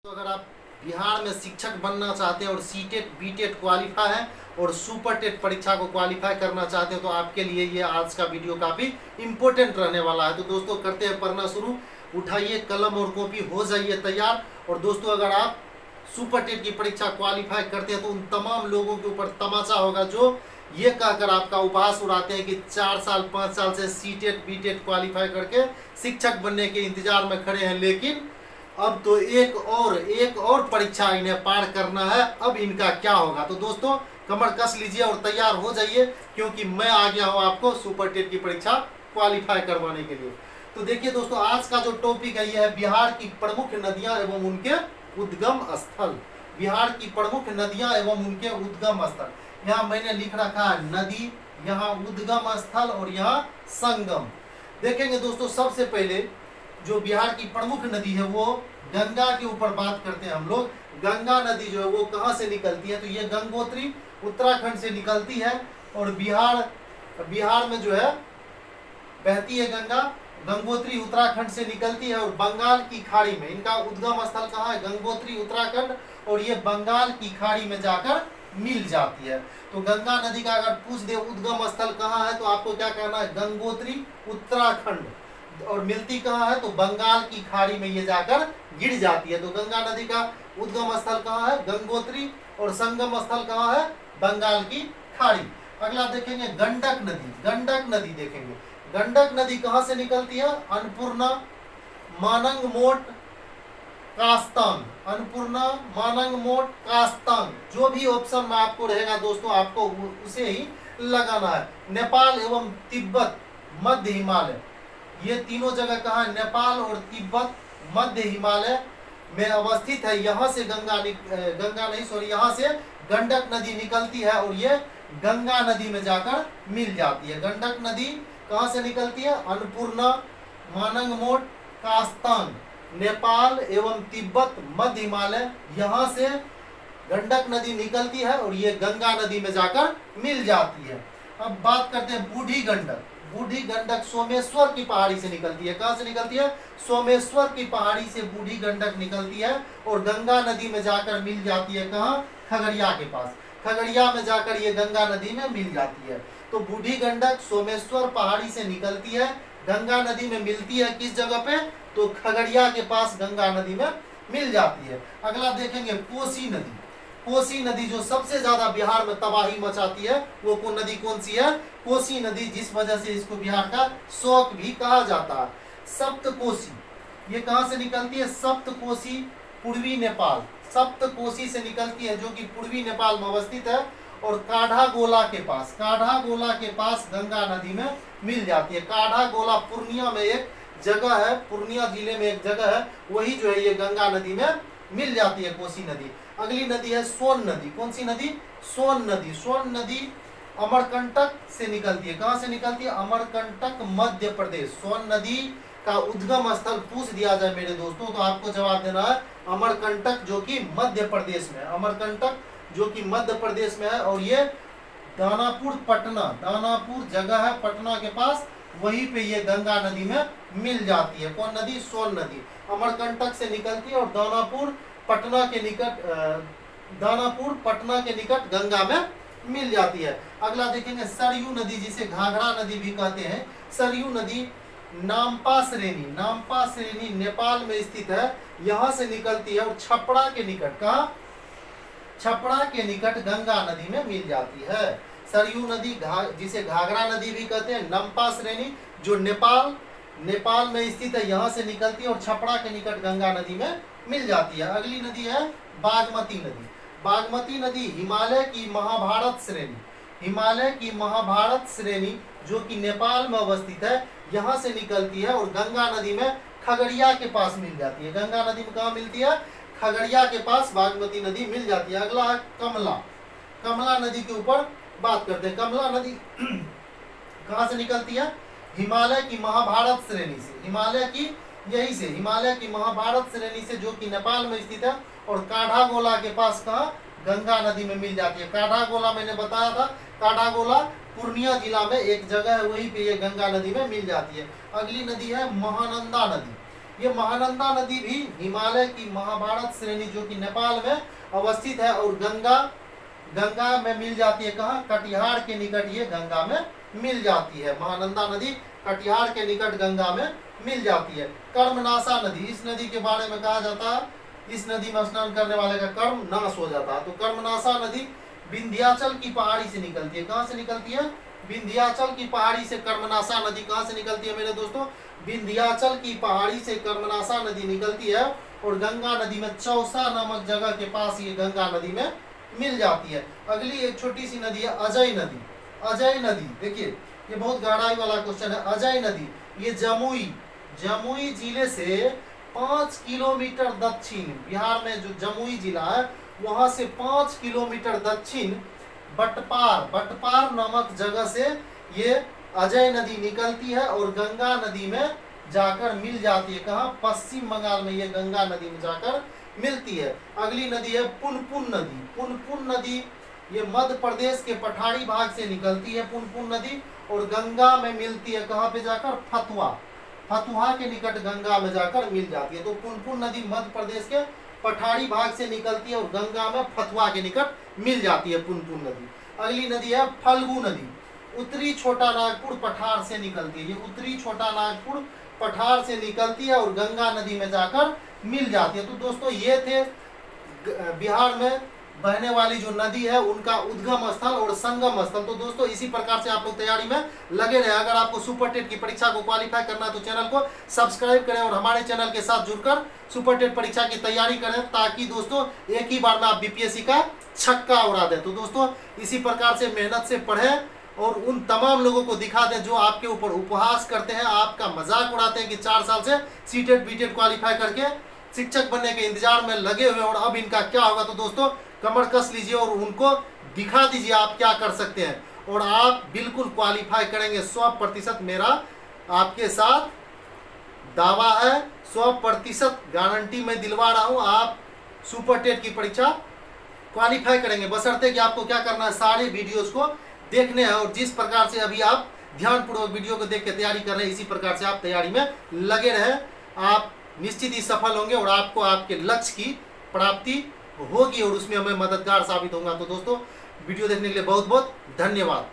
तो अगर आप बिहार में शिक्षक बनना चाहते हैं और सीटेट बीटेट क्वालिफाई है और सुपर टेट परीक्षा को क्वालिफाई करना चाहते हैं तो आपके लिए ये आज का वीडियो काफ़ी इम्पोर्टेंट रहने वाला है। तो दोस्तों करते हैं पढ़ना शुरू। उठाइए कलम और कॉपी, हो जाइए तैयार। और दोस्तों अगर आप सुपर टेट की परीक्षा क्वालिफाई करते हैं तो उन तमाम लोगों के ऊपर तमाचा होगा जो ये कहकर आपका उपहास उड़ाते हैं कि 4 साल 5 साल से सीटेट बीटेट क्वालिफाई करके शिक्षक बनने के इंतजार में खड़े हैं, लेकिन अब तो एक और परीक्षा इन्हें पार करना है। अब इनका क्या होगा? तो दोस्तों कमर कस लीजिए और तैयार हो जाइए, क्योंकि मैं आ गया हूं आपको सुपर टेट की परीक्षा क्वालिफाई करवाने के लिए। तो देखिए दोस्तों, आज का जो टॉपिक है यह है बिहार की प्रमुख नदियां एवं उनके उद्गम स्थल। बिहार की प्रमुख नदियां एवं उनके उद्गम स्थल। यहाँ मैंने लिख रखा है नदी, यहाँ उद्गम स्थल और यहाँ संगम। देखेंगे दोस्तों, सबसे पहले जो बिहार की प्रमुख नदी है वो गंगा के ऊपर बात करते हैं हम लोग। गंगा नदी जो है वो कहाँ से निकलती है? तो ये गंगोत्री उत्तराखंड से निकलती है और बिहार में जो है बहती है गंगा। गंगोत्री उत्तराखंड से निकलती है और बंगाल की खाड़ी में इनका उद्गम स्थल कहाँ है? गंगोत्री उत्तराखंड, और ये बंगाल की खाड़ी में जाकर मिल जाती है। तो गंगा नदी का अगर पूछ दे उद्गम स्थल कहाँ है तो आपको क्या कहना है? गंगोत्री उत्तराखंड। और मिलती कहाँ है? तो बंगाल की खाड़ी में ये जाकर गिर जाती है। तो गंगा नदी का उद्गम स्थल कहाँ है? गंगोत्री। और संगम स्थल कहाँ है? बंगाल की खाड़ी। अगला देखेंगे गंडक नदी। गंडक नदी देखेंगे, गंडक नदी कहाँ से निकलती है? अन्नपूर्णा, मानंग मोट, कास्तांग। अन्नपूर्णा, मानंग मोट, कास्तांग, जो भी ऑप्शन में आपको रहेगा दोस्तों आपको उसे ही लगाना है। नेपाल एवं तिब्बत, मध्य हिमालय, ये तीनों जगह कहाँ है? नेपाल और तिब्बत मध्य हिमालय में अवस्थित है। यहाँ से यहाँ से गंडक नदी निकलती है और ये गंगा नदी में जाकर मिल जाती है। गंडक नदी कहाँ से निकलती है? अन्नपूर्णा, मानंग मोट, कास्तांग, नेपाल एवं तिब्बत मध्य हिमालय, यहाँ से गंडक नदी निकलती है और ये गंगा नदी में जाकर मिल जाती है। अब बात करते हैं बूढ़ी गंडक। बूढ़ी गंडक सोमेश्वर की पहाड़ी से निकलती है। कहाँ से निकलती है? सोमेश्वर की पहाड़ी से बूढ़ी गंडक निकलती है और गंगा नदी में जाकर मिल जाती है। कहाँ? खगड़िया के पास। खगड़िया में जाकर ये गंगा नदी में मिल जाती है। तो बूढ़ी गंडक सोमेश्वर पहाड़ी से निकलती है, गंगा नदी में मिलती है किस जगह पे? तो खगड़िया के पास गंगा नदी में मिल जाती है। अगला देखेंगे कोसी नदी। कोसी नदी जो सबसे ज्यादा बिहार में तबाही मचाती है वो नदी कौन सी है? कोसी नदी, जिस वजह से इसको बिहार का शोक भी कहा जाता है। सप्तकोसी, ये कहाँ से निकलती है? सप्तकोसी पूर्वी नेपाल, सप्तकोसी से निकलती है जो कि पूर्वी नेपाल में अवस्थित है और काढ़ागोला के पास गंगा नदी में मिल जाती है। काढ़ागोला पूर्णिया में एक जगह है, पूर्णिया जिले में एक जगह है, वही जो है ये गंगा नदी में मिल जाती है कोसी नदी। अगली नदी है सोन नदी। कौन सी नदी? सोन नदी। सोन नदी अमरकंटक से निकलती है। कहाँ से निकलती है? अमरकंटक मध्य प्रदेश। सोन नदी का उद्गम स्थल पूछ दिया जाए मेरे दोस्तों तो आपको जवाब देना है अमरकंटक, जो कि मध्य प्रदेश में है। अमरकंटक जो कि मध्य प्रदेश में है और ये दानापुर जगह है पटना के पास, वहीं पे ये गंगा नदी में मिल जाती है। कौन नदी? सोन नदी। अमरकंटक से निकलती है और दानापुर पटना के निकट गंगा में मिल जाती है। अगला देखेंगे सरयू नदी, जिसे घाघरा नदी भी कहते हैं। सरयू नदी नामपा श्रेणी नेपाल में स्थित है, यहाँ से निकलती है और छपड़ा के निकट, कहाँ? छपड़ा के निकट गंगा नदी में मिल जाती है। सरयू नदी जिसे घाघरा नदी भी कहते हैं, नमपा श्रेणी जो नेपाल में स्थित है, यहाँ से निकलती है और छपड़ा के निकट गंगा नदी में मिल जाती है। अगली नदी है बागमती नदी। बागमती नदी हिमालय की महाभारत श्रेणी जो कि नेपाल में अवस्थित है, यहाँ से निकलती है और गंगा नदी में खगड़िया के पास मिल जाती है। गंगा नदी में कहाँ मिलती है? खगड़िया के पास बागमती नदी मिल जाती है। अगला है कमला नदी के ऊपर बात करते हैं। कमला नदी कहाँ से निकलती है? हिमालय की महाभारत श्रेणी से, हिमालय की महाभारत श्रेणी से जो कि नेपाल में स्थित है और काढ़ागोला के पास कहाँ? गंगा नदी में मिल जाती है। काढ़ागोला मैंने बताया था, काढ़ागोला पूर्णिया जिला में एक जगह है, वहीं पे ये गंगा नदी में मिल जाती है। अगली नदी है महानंदा नदी। ये महानंदा नदी भी हिमालय की महाभारत श्रेणी जो कि नेपाल में अवस्थित है और गंगा में मिल जाती है। कहाँ? कटिहार के निकट ये गंगा में मिल जाती है। महानंदा नदी कटिहार के निकट गंगा में मिल जाती है। कर्मनाशा नदी, इस नदी के बारे में कहा जाता है इस नदी में स्नान करने वाले का कर्म नाश हो जाता है। तो कर्मनाशा नदी विंध्याचल की पहाड़ी से निकलती है। कहाँ से निकलती है? विंध्याचल की पहाड़ी से कर्मनाशा नदी कहाँ से निकलती है मेरे दोस्तों? विंध्याचल की पहाड़ी से कर्मनाशा नदी निकलती है और गंगा नदी में चौसा नामक जगह के पास ये गंगा नदी में मिल जाती है। अगली एक छोटी सी नदी है अजय नदी। अजय नदी, देखिए ये बहुत गहराई वाला क्वेश्चन है। अजय नदी ये जमुई जिले से 5 किलोमीटर दक्षिण, बिहार में जो जमुई जिला है वहां से 5 किलोमीटर दक्षिण बटपार नामक जगह से ये अजय नदी निकलती है और गंगा नदी में जाकर मिल जाती है। कहाँ? पश्चिम बंगाल में ये गंगा नदी में जाकर मिलती है। अगली नदी है पुनपुन नदी। पुनपुन नदी ये मध्य प्रदेश के पठारी भाग से निकलती है पुनपुन नदी और गंगा में मिलती है। कहाँ पे जाकर? फतुहा के निकट गंगा में जाकर मिल जाती है। तो पुनपुन नदी मध्य प्रदेश के पठारी भाग से निकलती है और गंगा में फतुहा के निकट मिल जाती है पुनपुन नदी। अगली नदी है फल्गु नदी। उत्तरी छोटा नागपुर पठार से निकलती है। ये उत्तरी छोटा नागपुर पठार से निकलती है और गंगा नदी में जाकर मिल जाती है। तो दोस्तों ये थे बिहार में बहने वाली जो नदी है उनका उद्गम स्थल और संगम स्थल। तो दोस्तों इसी प्रकार से आप लोग तैयारी में लगे रहे। अगर आपको सुपर टेट की परीक्षा को क्वालिफाई करना है तो चैनल को सब्सक्राइब करें और हमारे चैनल के साथ जुड़कर सुपर टेट परीक्षा की तैयारी करें ताकि दोस्तों एक ही बार में आप बीपीएससी का छक्का उड़ा दें। तो दोस्तों इसी प्रकार से मेहनत से पढ़ें और उन तमाम लोगों को दिखा दें जो आपके ऊपर उपहास करते हैं, आपका मजाक उड़ाते हैं कि 4 साल से सीटेट बीटेट क्वालिफाई करके शिक्षक बनने के इंतजार में लगे हुए और अब इनका क्या होगा। तो दोस्तों कमर कस लीजिए और उनको दिखा दीजिए आप क्या कर सकते हैं और आप बिल्कुल क्वालिफाई करेंगे 100%। मेरा आपके साथ दावा है, 100% गारंटी मैं दिलवा रहा हूं। आप सुपर टेट की परीक्षा क्वालिफाई करेंगे, बशर्ते कि आपको क्या करना है, सारे वीडियोस को देखने हैं और जिस प्रकार से अभी आप ध्यानपूर्वक वीडियो को देख के तैयारी कर रहे हैं इसी प्रकार से आप तैयारी में लगे रहें। आप निश्चित ही सफल होंगे और आपको आपके लक्ष्य की प्राप्ति होगी और उसमें हमें मददगार साबित होगा। तो दोस्तों वीडियो देखने के लिए बहुत बहुत धन्यवाद।